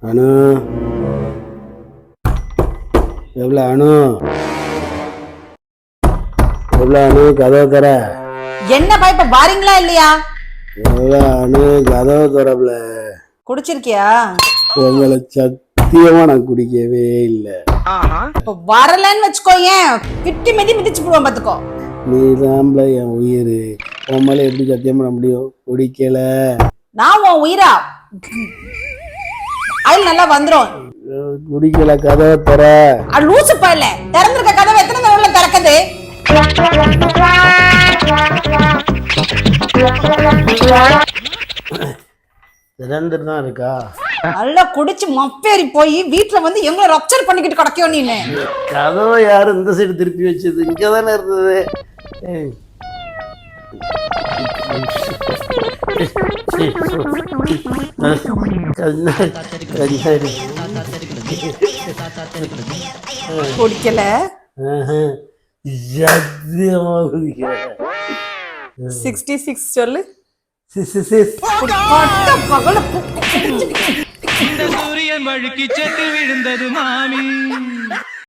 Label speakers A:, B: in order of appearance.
A: அனு எவ்வளோ அனு எவ்வளோ அனு கதவை தர
B: என்னப்பா இப்ப வாரீங்களா இல்லையா?
A: எவ்வளோ அனு கதவை தரப்புல
B: குடிச்சிருக்கியா?
A: உங்களை சத்தியமா நான் குடிக்கவே இல்லை.
B: இப்ப வரலன்னு வச்சுக்கோயேன், கிட்டி மிதிச்சு போடுவோம் பாத்துக்கோ.
A: நீ தான்ல என் உயிர், உன் மேல எப்படி சத்தியம் பண்ண முடியும்? குடிக்கல.
B: நான் உன் உயிரா? அது நல்லா வந்துரும்.
A: குடிக்கல, கதவை தர.
B: லூசு பையல, திறந்திருக்க கதவை எத்தனை தடவை திறக்குது?
A: திறந்துட்டு தான் இருக்கா?
B: நல்லா குடிச்சு மப்பேறி போய் வீட்டுல வந்து எங்களை ரப்சர் பண்ணிக்கிட்டு கிடக்கியோ நீனு.
A: கதவை யாரு இந்த சைடு திருப்பி வச்சது? இங்க தானே இருந்தது.
B: குடிக்கல,
A: சத்தியமா குடிக்கல.
B: 66 சொல்லு.
C: சூரியன் வழுக்கி செத்து விழுந்தது மாமி.